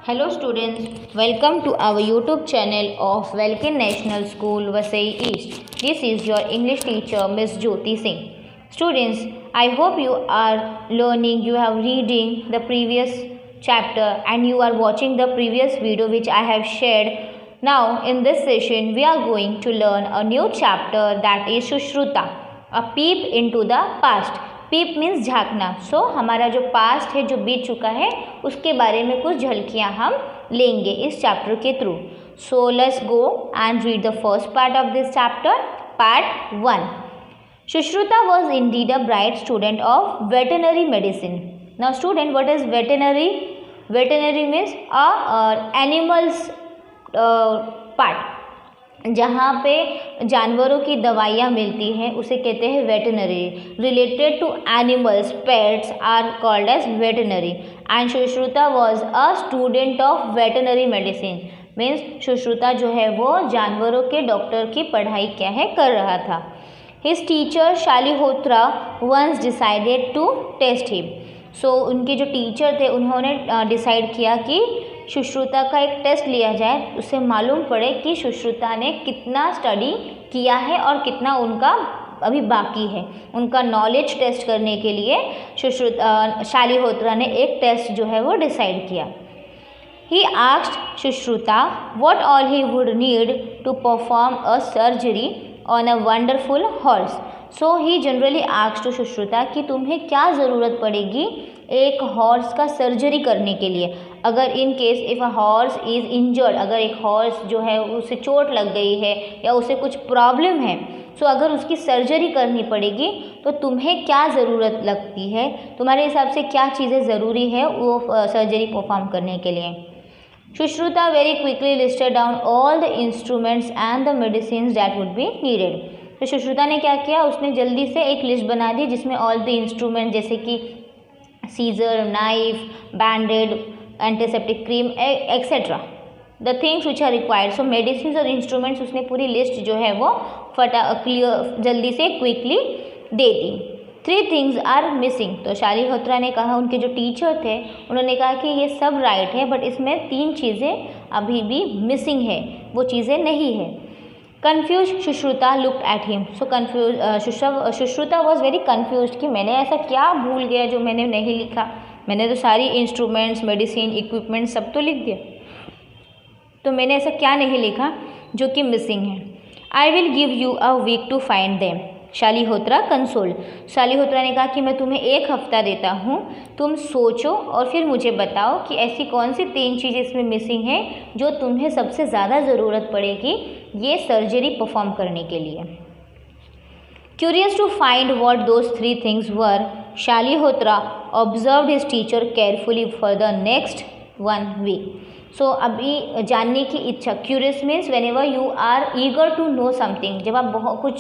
Hello students, welcome to our YouTube channel of Welkin National School, Vasai East. This is your English teacher, Miss Jyoti Singh. Students, I hope you are learning, you have reading the previous chapter and you are watching the previous video which I have shared. Now in this session, we are going to learn a new chapter that is Sushruta, a peep into the past. Peep means झांकना. So हमारा जो past है, जो बीत चुका है, उसके बारे में कुछ झलकियाँ हम लेंगे इस चैप्टर के through. So let's go and read the first part of this chapter. Part 1. Sushruta was indeed a bright student of veterinary medicine. Now student, what is veterinary? Veterinary means animals part. जहाँ पे जानवरों की दवाइयाँ मिलती हैं उसे कहते हैं veterinary. Related to animals, pets are called as veterinary. And Sushruta was a student of veterinary medicine. Means Sushruta जो है वो जानवरों के डॉक्टर की पढ़ाई क्या है कर रहा था. His teacher Shalihotra once decided to test him. So उनके जो टीचर थे उन्होंने डिसाइड किया कि सुश्रुता का एक टेस्ट लिया जाए, उससे मालूम पड़े कि सुश्रुता ने कितना स्टडी किया है और कितना उनका अभी बाकी है. उनका नॉलेज टेस्ट करने के लिए शालिहोत्रा ने एक टेस्ट जो है वो डिसाइड किया. He asked Sushruta what all he would need to perform a surgery on a wonderful horse. So he generally asked to Sushruta कि तुम्हें क्या ज़रूरत पड़ेगी एक हॉर्स का सर्जरी करने के लिए. अगर in case if a horse is injured, अगर एक हॉर्स जो है उसे चोट लग गई है या उसे कुछ प्रॉब्लम है, सो अगर उसकी सर्जरी करनी पड़ेगी तो तुम्हें क्या ज़रूरत लगती है, तुम्हारे हिसाब से क्या चीज़ें ज़रूरी है वो सर्जरी परफॉर्म करने के लिए. Sushruta very quickly listed down all the instruments and the medicine that would be needed. तो सुश्रुता ने क्या किया, उसने जल्दी से एक लिस्ट बना दी जिसमें ऑल द इंस्ट्रूमेंट जैसे कि scissor, knife, bandaid, antiseptic cream etcetera, the things which are required. So medicine और इंस्ट्रूमेंट्स उसने पूरी लिस्ट जो है वो क्लियर जल्दी से क्विकली दे दी. 3 थिंग्स आर मिसिंग. तो शालिहोत्रा ने कहा, उनके जो टीचर थे उन्होंने कहा कि ये सब राइट है बट इसमें 3 चीज़ें अभी भी मिसिंग है, वो चीज़ें नहीं है. Confuse Sushruta looked at him. So Sushruta was very confuse कि मैंने ऐसा क्या भूल गया जो मैंने नहीं लिखा. मैंने तो सारी इंस्ट्रूमेंट्स, मेडिसिन, इक्विपमेंट सब तो लिख दिया, तो मैंने ऐसा क्या नहीं लिखा जो कि मिसिंग है. I will give you a week to find them. Shalihotra console. Shalihotra ने कहा कि मैं तुम्हें 1 हफ्ता देता हूँ, तुम सोचो और फिर मुझे बताओ कि ऐसी कौन सी 3 चीज़ें इसमें मिसिंग हैं जो तुम्हें सबसे ज़्यादा ज़रूरत पड़ेगी ये सर्जरी परफॉर्म करने के लिए. Curious to find what those 3 things were, Shalihotra observed his teacher carefully for the next 1 week. So अभी जानने की इच्छा, curious means whenever you are eager to know something. जब आप बहुत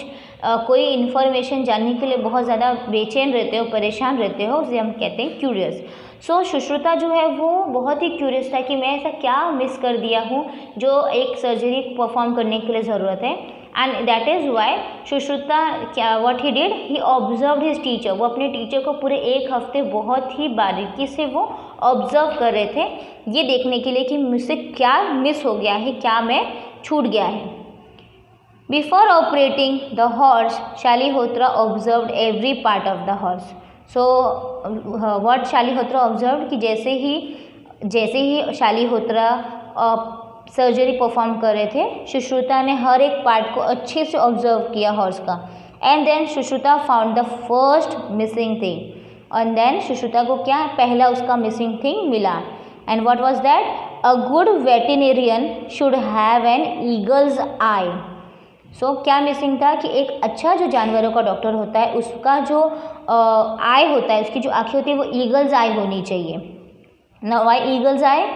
कोई इन्फॉर्मेशन जानने के लिए बहुत ज़्यादा बेचैन रहते हो, परेशान रहते हो, उसे हम कहते हैं क्यूरियस. सो सुश्रुता जो है वो बहुत ही क्यूरियस था कि मैं ऐसा क्या मिस कर दिया हूँ जो एक सर्जरी परफॉर्म करने के लिए ज़रूरत है. And that is why Sushruta क्या what he did, he observed his teacher. वो अपने टीचर को पूरे 1 हफ्ते बहुत ही बारीकी से वो ऑब्जर्व कर रहे थे, ये देखने के लिए कि मुझसे क्या मिस हो गया है, क्या मैं छूट गया है. Before operating the horse Shalihotra observed every part of the horse. So what Shalihotra observed कि जैसे ही शालिहोत्रा सर्जरी परफॉर्म कर रहे थे, सुश्रुता ने हर एक पार्ट को अच्छे से ऑब्जर्व किया हॉर्स का. And then Sushruta found the first missing thing. And then Sushruta को क्या पहला उसका मिसिंग थिंग मिला. And what was that, a good veterinarian should have an eagle's eye. So क्या मिसिंग था कि एक अच्छा जो जानवरों का डॉक्टर होता है उसका जो आई होता है, उसकी जो आँखें होती है वो ईगल्स आई होनी चाहिए. Now why eagles I?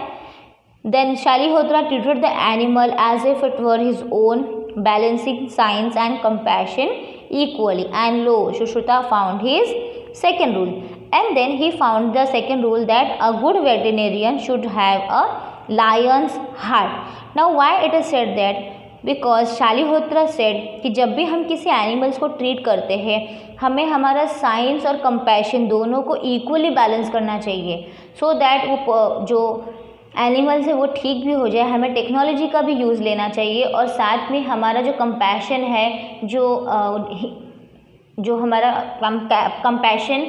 Then Shalihotra treated the animal as if it were his own, balancing science and compassion equally. And lo, Sushruta found his second rule. And then he found the second rule that a good veterinarian should have a lion's heart. Now why it is said that? Because Shalihotra said कि जब भी हम किसी animals को treat करते हैं हमें हमारा साइंस और कंपैशन दोनों को इक्वली बैलेंस करना चाहिए. सो दैट वो जो एनिमल्स है वो ठीक भी हो जाए, हमें टेक्नोलॉजी का भी यूज़ लेना चाहिए और साथ में हमारा जो कंपैशन है, जो हमारा कंपैशन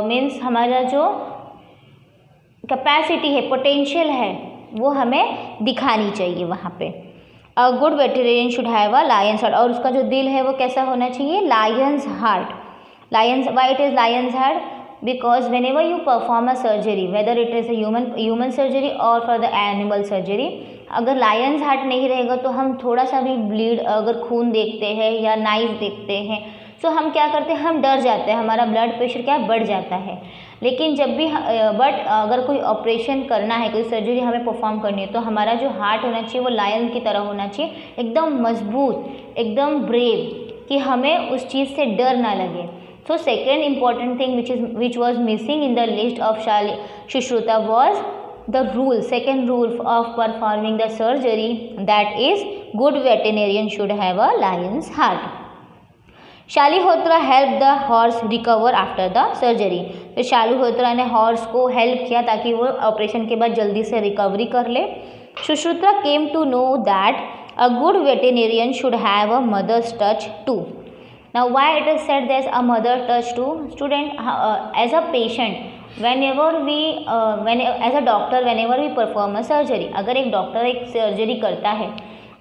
मीन्स हमारा जो कैपेसिटी है, पोटेंशियल है, वो हमें दिखानी चाहिए वहाँ पे। अ good veterinarian should have a Lions heart, और उसका जो दिल है वो कैसा होना चाहिए, Lions heart. Lions, why it is Lions heart? Because whenever you perform a surgery, whether it is a human surgery or for the animal surgery, अगर लायंस हार्ट नहीं रहेगा तो हम थोड़ा सा भी ब्लीड, अगर खून देखते हैं या नाइफ देखते हैं, तो हम क्या करते हैं, हम डर जाते हैं, हमारा ब्लड प्रेशर क्या बढ़ जाता है। लेकिन जब भी बट अगर कोई ऑपरेशन करना है, कोई सर्जरी हमें परफॉर्म करनी है, तो हमारा जो हार्ट होना चाहिए वो लायन की तरह होना चाहिए, एकदम मजबूत, एकदम ब्रेव, कि हमें उस चीज़ से डर ना लगे। So second important thing which was missing in the list of Shushruta was the rule, second rule of performing the surgery, that is good veterinarian should have a lion's heart. Shalihotra help the horse recover after the surgery, तो शालिहोत्रा ने horse को help किया ताकि वो operation के बाद जल्दी से रिकवरी कर ले। Sushruta came to know that a good veterinarian should have a mother's touch too. Now why it is said there's a mother touch too? Student, as a patient, as a doctor, whenever we perform a surgery, अगर एक doctor एक surgery करता है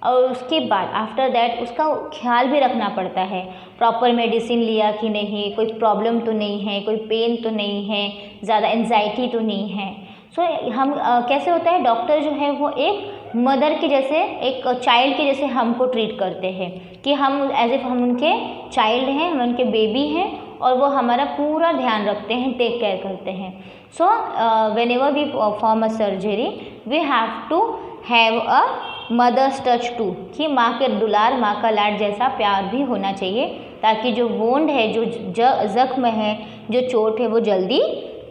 और उसके बाद after that उसका ख्याल भी रखना पड़ता है, प्रॉपर मेडिसिन लिया कि नहीं, कोई प्रॉब्लम तो नहीं है, कोई पेन तो नहीं है, ज़्यादा एंजाइटी तो नहीं है। सो हम कैसे होता है, डॉक्टर जो है वो एक मदर के जैसे, एक चाइल्ड के जैसे हमको ट्रीट करते हैं, कि हम एज इफ हम उनके चाइल्ड हैं, हम उनके बेबी हैं, और वो हमारा पूरा ध्यान रखते हैं, टेक केयर करते हैं। So whenever we perform a surgery we have to have a mother's touch too, कि माँ के दुलार, माँ का लाड जैसा प्यार भी होना चाहिए, ताकि जो वोंड है, जो जख्म है, जो चोट है, वो जल्दी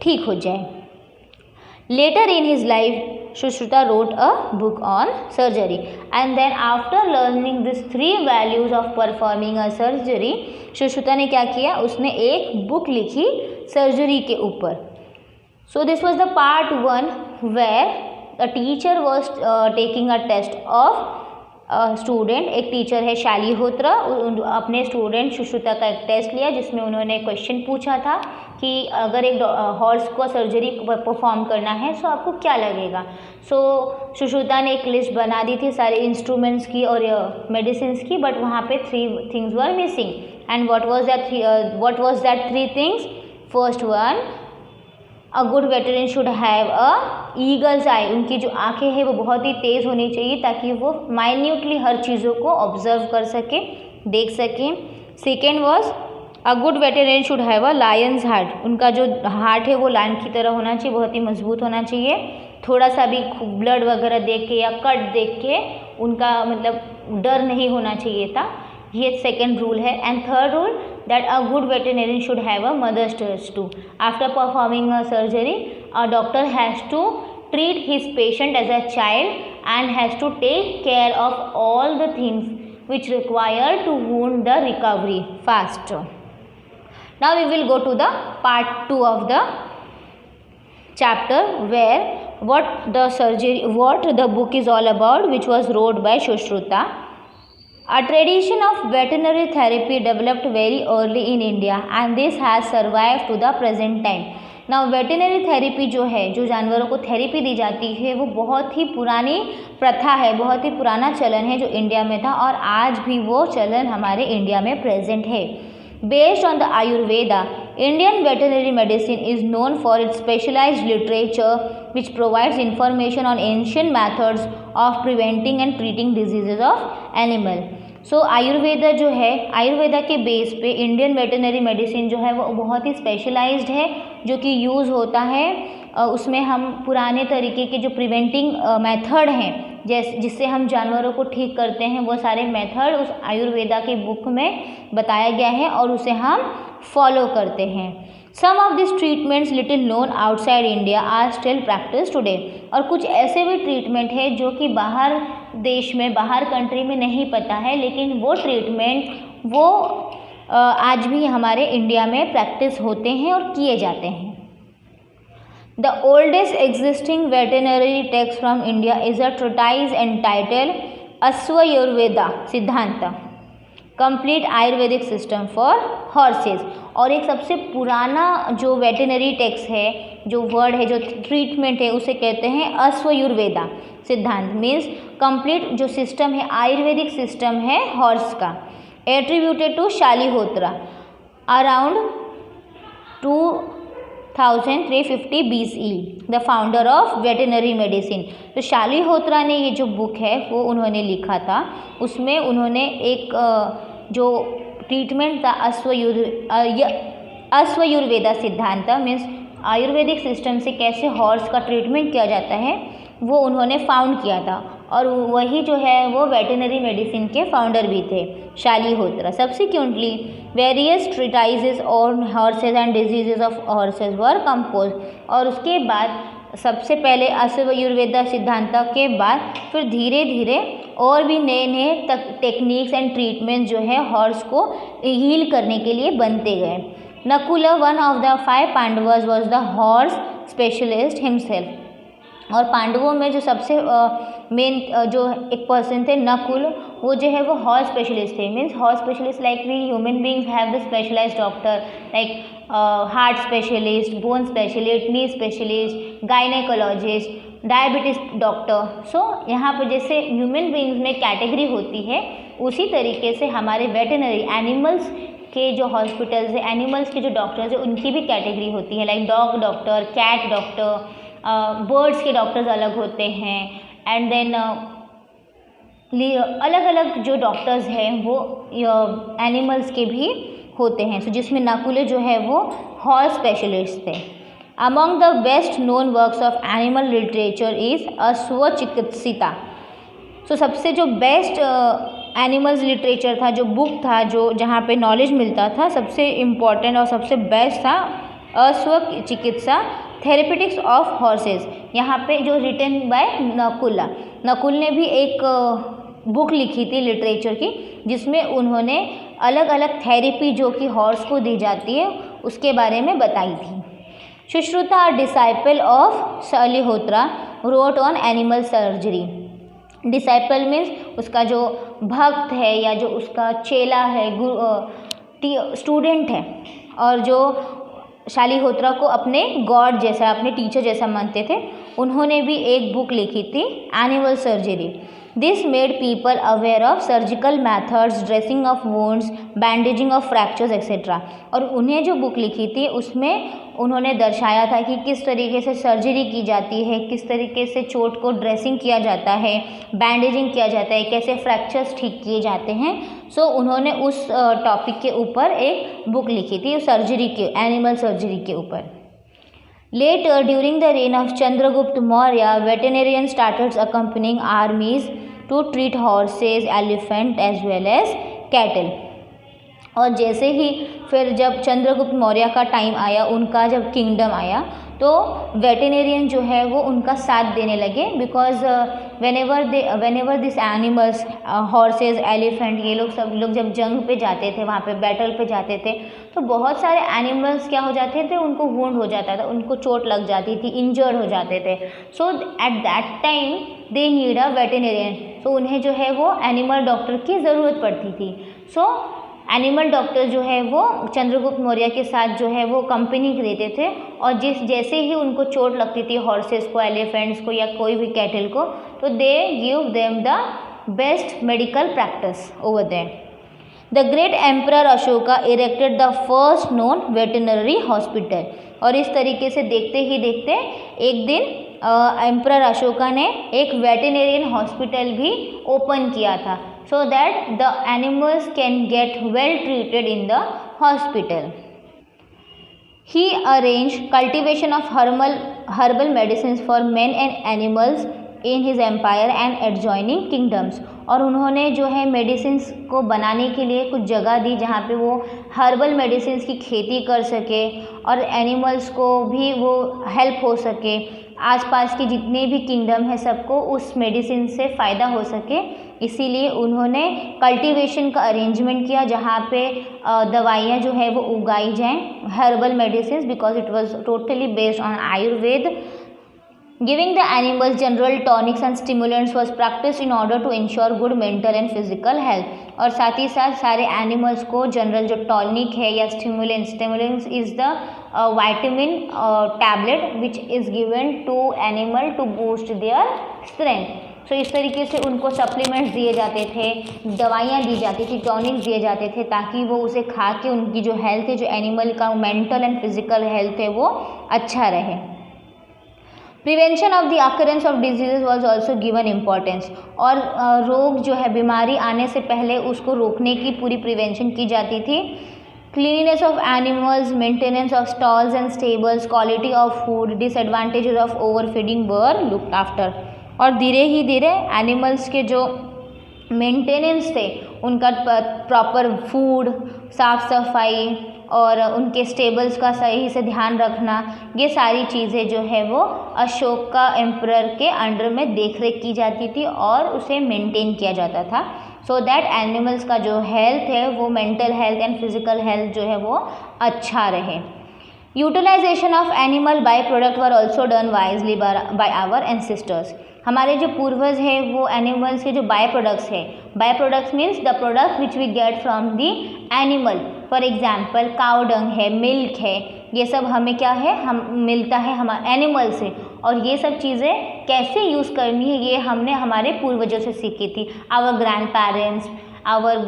ठीक हो जाए। Later in his life Shushruta wrote a book on surgery, and then after learning these 3 values of performing a surgery, Shushruta ने क्या किया, उसने एक बुक लिखी सर्जरी के ऊपर। So this was the part 1 where the teacher was taking a test of student. एक teacher है शालिहोत्रा, अपने स्टूडेंट सुश्रुता का एक टेस्ट लिया जिसमें उन्होंने क्वेश्चन पूछा था कि अगर एक हॉर्स को सर्जरी परफॉर्म करना है तो आपको क्या लगेगा। सो सुश्रुता ने एक लिस्ट बना दी थी सारे इंस्ट्रूमेंट्स की और मेडिसिन की, बट वहाँ पे 3 things were missing. And what was that 3 things? First one, a good veteran should have a eagle's eye, उनकी जो आंखें हैं वो बहुत ही तेज़ होनी चाहिए ताकि वो माइन्यूटली हर चीज़ों को ऑब्जर्व कर सके, देख सकें। Second was a good veteran should have a Lions heart, उनका जो हार्ट है वो लायन की तरह होना चाहिए, बहुत ही मजबूत होना चाहिए, थोड़ा सा भी ब्लड वगैरह देख के या कट देख के उनका मतलब डर नहीं होना चाहिए था, ये सेकेंड रूल है। And third rule, that a good veterinarian should have a mother's touch too. After performing a surgery, a doctor has to treat his patient as a child and has to take care of all the things which require to wound the recovery fast. Now we will go to the part 2 of the chapter where what the book is all about, which was wrote by Sushruta. A tradition of veterinary therapy developed very early in India and this has survived to the present time. Now veterinary therapy जो है, जो जानवरों को therapy दी जाती है, वो बहुत ही पुरानी प्रथा है, बहुत ही पुराना चलन है जो इंडिया में था और आज भी वो चलन हमारे इंडिया में प्रेजेंट है। Based on the Ayurveda, Indian veterinary medicine is known for its specialized literature which provides information on ancient methods of preventing and treating diseases of animal. सो आयुर्वेदा जो है, आयुर्वेदा के बेस पे इंडियन वेटरनरी मेडिसिन जो है वो बहुत ही specialised है जो कि यूज़ होता है। उसमें हम पुराने तरीके के जो प्रिवेंटिंग मेथड हैं जिससे हम जानवरों को ठीक करते हैं, वो सारे मेथड उस आयुर्वेदा के बुक में बताया गया है और उसे हम फॉलो करते हैं। Some of this treatments little known outside India are still practice today, और कुछ ऐसे भी ट्रीटमेंट है जो कि बाहर देश में, बाहर कंट्री में नहीं पता है, लेकिन वो ट्रीटमेंट वो आज भी हमारे इंडिया में प्रैक्टिस होते हैं और किए जाते हैं। The oldest existing veterinary text from India is a treatise entitled अश्वयुर्वेदा सिद्धांत, complete Ayurvedic system for horses. और एक सबसे पुराना जो वेटरनरी टेक्स्ट है, जो वर्ड है, जो ट्रीटमेंट है, उसे कहते हैं अश्वयुर्वेदा सिद्धांत। मीन्स कंप्लीट जो सिस्टम है, आयुर्वेदिक सिस्टम है हॉर्स का। Attributed to Shalihotra around 2350 BCE, the founder of veterinary medicine. तो शालिहोत्रा ने ये जो बुक है वो उन्होंने लिखा था। उसमें उन्होंने एक जो ट्रीटमेंट था अश्वयुर्वेदा सिद्धांत, मीन्स आयुर्वेदिक सिस्टम से कैसे हॉर्स का ट्रीटमेंट किया जाता है, वो उन्होंने फाउंड किया था। और वही जो है वो वेटरनरी मेडिसिन के फाउंडर भी थे, Shalihotra. Subsequently various treatises on horses and diseases of horses were compose. और उसके बाद सबसे पहले अश्वयुर्वेदा सिद्धांत के बाद फिर धीरे धीरे और भी नए नए टेक्निक्स एंड ट्रीटमेंट जो है हॉर्स को हील करने के लिए बनते गए। Nakula, one of the 5 Pandavas, was the horse specialist himself. और पांडवों में जो सबसे मेन जो एक पर्सन थे, नकुल, वो जो है वो हॉर्स स्पेशलिस्ट थे। Means horse specialist like we human beings have the specialised doctor like heart specialist, bone specialist, knee specialist, gynaecologist, diabetes doctor. So यहाँ पर जैसे ह्यूमन बींग्स में कैटेगरी होती है, उसी तरीके से हमारे वेटरनरी एनिमल्स के जो हॉस्पिटल्स है, एनिमल्स के जो डॉक्टर्स है, उनकी भी कैटेगरी होती है। Like dog doctor, cat doctor, birds के डॉक्टर्स अलग होते हैं। एंड देन अलग अलग जो डॉक्टर्स हैं वो एनिमल्स के भी होते हैं। सो जिसमें नकुले जो है वो हॉर्स स्पेशलिस्ट थे। Among the best known works of animal literature is Ashvachikitsita. So सबसे जो बेस्ट एनिमल्स लिटरेचर था, जो बुक था, जो जहाँ पे नॉलेज मिलता था, सबसे इम्पॉर्टेंट और सबसे बेस्ट था अश्वचिकित्सा, थेरेपेटिक्स ऑफ हॉर्सेस। यहाँ पे जो रिटन बाय नकुला, नकुल ने भी एक बुक लिखी थी लिटरेचर की, जिसमें उन्होंने अलग अलग थेरेपी जो कि हॉर्स को दी जाती है उसके बारे में बताई थी। Sushruta, disciple of Shalihotra, road on animal surgery. Disciple means उसका जो भक्त है या जो उसका चेला है, स्टूडेंट है, और जो शालिहोत्रा को अपने गॉड जैसा, अपने टीचर जैसा मानते थे। उन्होंने भी एक बुक लिखी थी, animal surgery. This made people aware of surgical methods, dressing of wounds, bandaging of fractures etcetera. और उन्हें जो बुक लिखी थी उसमें उन्होंने दर्शाया था कि किस तरीके से सर्जरी की जाती है, किस तरीके से चोट को ड्रेसिंग किया जाता है, बैंडेजिंग किया जाता है, कैसे फ्रैक्चर्स ठीक किए जाते हैं। सो उन्होंने उस टॉपिक के ऊपर एक बुक लिखी थी, सर्जरी के, एनिमल सर्जरी के ऊपर। Later during the reign of Chandragupta Maurya, veterinarian started accompanying armies to treat horses, elephant as well as cattle. और जैसे ही फिर जब चंद्रगुप्त मौर्य का टाइम आया, उनका जब किंगडम आया, तो वेटरनेरियन जो है वो उनका साथ देने लगे। Because whenever this animals, horse's, elephant, ये लोग सब लोग जब जंग पे जाते थे, वहाँ पे बैटल पे जाते थे, तो बहुत सारे एनिमल्स क्या हो जाते थे, उनको वुंड हो जाता था, उनको चोट लग जाती थी, इंजर्ड हो जाते थे। So at that time they need a veterinarian. तो उन्हें जो है वो एनिमल डॉक्टर की ज़रूरत पड़ती थी। सो एनिमल डॉक्टर जो है वो चंद्रगुप्त मौर्य के साथ जो है वो कंपनी देते थे। और जैसे ही उनको चोट लगती थी, हॉर्सेस को, एलिफेंट्स को या कोई भी कैटल को, तो they give them the best medical practice over there. The great emperor Ashoka erected the first known veterinary hospital. और इस तरीके से देखते ही देखते एक दिन एम्परर अशोका ने एक वेटरनेरियन हॉस्पिटल भी ओपन किया था, so that the animals can get well treated in the hospital. He arranged cultivation of herbal medicines for men and animals in his empire and adjoining kingdoms. और उन्होंने जो है medicines को बनाने के लिए कुछ जगह दी जहाँ पे वो हर्बल मेडिसिन्स की खेती कर सके और एनिमल्स को भी वो हेल्प हो सके, आसपास के जितने भी किंगडम है सबको उस मेडिसिन से फ़ायदा हो सके। इसीलिए उन्होंने कल्टीवेशन का अरेंजमेंट किया जहाँ पे दवाइयाँ जो है वो उगाई जाएं, herbal medicine, because it was totally based on Ayurveda. Giving the animals general tonics and stimulants was practice in order to ensure good mental and physical health. और साथ ही साथ सारे एनिमल्स को जनरल जो टॉनिक है या stimulants is the vitamin tablet which is given to animal to boost their strength. So इस तरीके से उनको सप्लीमेंट्स दिए जाते थे, दवाइयाँ दी जाती थी, टॉनिक्स दिए जाते थे ताकि वो उसे खा के उनकी जो हेल्थ है, जो एनिमल का मेंटल एंड फिजिकल हेल्थ है वो अच्छा रहे। Prevention of the occurrence of disease was also given importance. और रोग जो है, बीमारी आने से पहले उसको रोकने की पूरी प्रिवेंशन की जाती थी। Cleanliness of animals, maintenance of stalls and stables, quality of food, disadvantages of overfeeding were looked after. और धीरे ही धीरे एनिमल्स के जो मेंटेनेंस थे, उनका प्रॉपर फूड, साफ़ सफाई और उनके स्टेबल्स का सही से ध्यान रखना, ये सारी चीज़ें जो है वो अशोक का एम्परर के अंडर में देखरेख की जाती थी और उसे मेंटेन किया जाता था, सो दैट एनिमल्स का जो हेल्थ है वो mental health and physical health जो है वो अच्छा रहे। Utilization of animal by product were also done wisely by our ancestors. हमारे जो पूर्वज है वो एनिमल्स के जो बाय प्रोडक्ट्स है, by products means the product which we get from the animal. For example cow dung है, मिल्क है, ये सब हमें क्या है, हम मिलता है हमारे एनिमल से। और ये सब चीज़ें कैसे यूज़ करनी है ये हमने हमारे पूर्वजों से सीखी थी। Our grandparents, our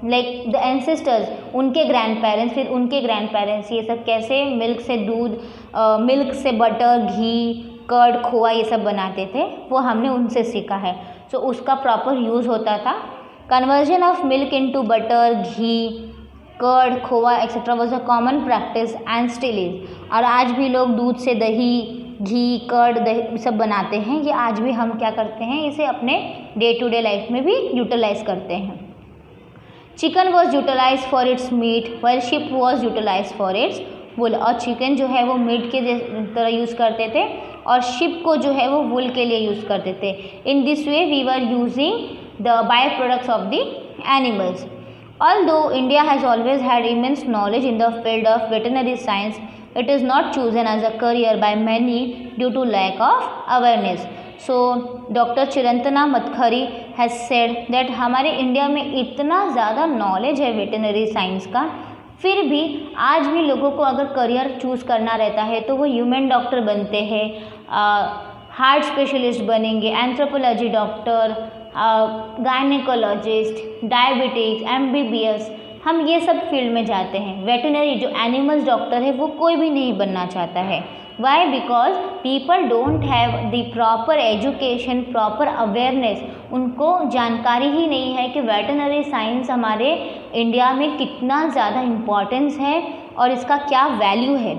like the ancestors, उनके ग्रैंड पेरेंट्स, फिर उनके ग्रैंड पेरेंट्स, ये सब कैसे मिल्क से दूध, मिल्क से बटर, घी, कर्ड, खोआ ये सब बनाते थे, वो हमने उनसे सीखा है। सो उसका प्रॉपर यूज़ होता था। Conversion of milk into butter, ghee, curd, khoa etcetera was a common practice and still is. और आज भी लोग दूध से दही, घी, कर्ड, दही सब बनाते हैं। ये आज भी हम क्या करते हैं, इसे अपने डे टू डे लाइफ में भी यूटिलाइज करते हैं। Chicken was utilise for its meat while sheep was utilise for its wool. और चिकन जो है वो मीट के तरह यूज़ करते थे और शिप को जो है वो वुल के लिए यूज़ करते थे। In this way we were using the by products of the animals. Although India has always had immense knowledge in the field of veterinary science, it is not chosen as a career by many due to lack of awareness. So, Dr. Chirantana Madkhari has said that हमारे India में इतना ज़्यादा knowledge है veterinary science का, फिर भी आज भी लोगों को अगर करियर चूज़ करना रहता है तो वो ह्यूमन डॉक्टर बनते हैं, हार्ट स्पेशलिस्ट बनेंगे, anthropology doctor, gynaecologist, diabetics, MBBS, हम ये सब फील्ड में जाते हैं। वेटनरी जो एनिमल्स डॉक्टर है वो कोई भी नहीं बनना चाहता है। Why? Because people don't have the proper education, proper awareness. उनको जानकारी ही नहीं है कि वेटनरी साइंस हमारे इंडिया में कितना ज़्यादा इम्पोर्टेंस है और इसका क्या वैल्यू है।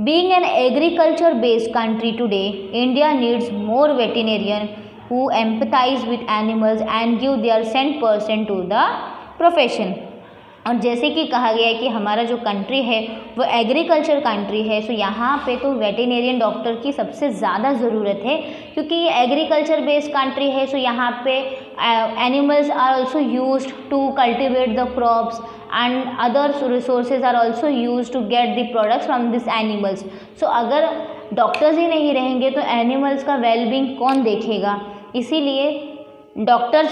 Being an agriculture based country today, India needs more veterinarian who empathize with animals and give their 100% to the profession। और जैसे कि कहा गया है कि हमारा जो कंट्री है वो एग्रीकल्चर कंट्री है, सो यहाँ पे तो वेटरनेरियन डॉक्टर की सबसे ज़्यादा ज़रूरत है, क्योंकि ये एग्रीकल्चर बेस्ड कंट्री है। सो यहाँ पे animals are also used to cultivate the crops and other resources are also used to get the products from this animals. So अगर डॉक्टर्स ही नहीं रहेंगे तो एनिमल्स का वेलबींग कौन देखेगा। इसीलिए डॉक्टर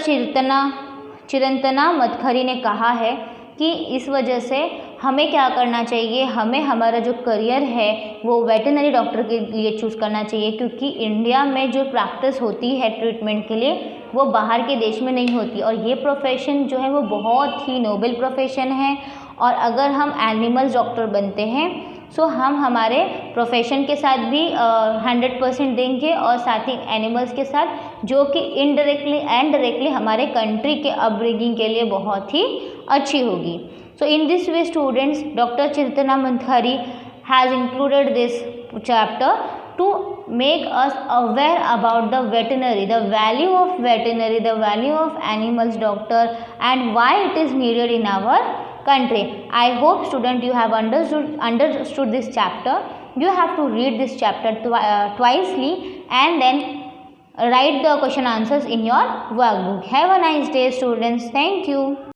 चिरंतना मदखरी ने कहा है कि इस वजह से हमें क्या करना चाहिए, हमें हमारा जो करियर है वो वेटरनरी डॉक्टर के लिए चूज़ करना चाहिए, क्योंकि इंडिया में जो प्रैक्टिस होती है ट्रीटमेंट के लिए वो बाहर के देश में नहीं होती। और ये प्रोफेशन जो है वो बहुत ही नोबल प्रोफेशन है। और अगर हम एनिमल्स डॉक्टर बनते हैं सो हम हमारे प्रोफेशन के साथ भी 100% देंगे और साथ ही एनिमल्स के साथ, जो कि इनडायरेक्टली एंड डायरेक्टली हमारे कंट्री के अपब्रिंगिंग के लिए बहुत ही अच्छी होगी। So in this way students, doctor Chirantana Madkhari has included this chapter to make us aware about the veterinary, the value of veterinary, the value of animals doctor, and why it is needed in our country. I hope student you have understood this chapter. You have to read this chapter twicely and then write the question answers in your workbook. Have a nice day, students. Thank you.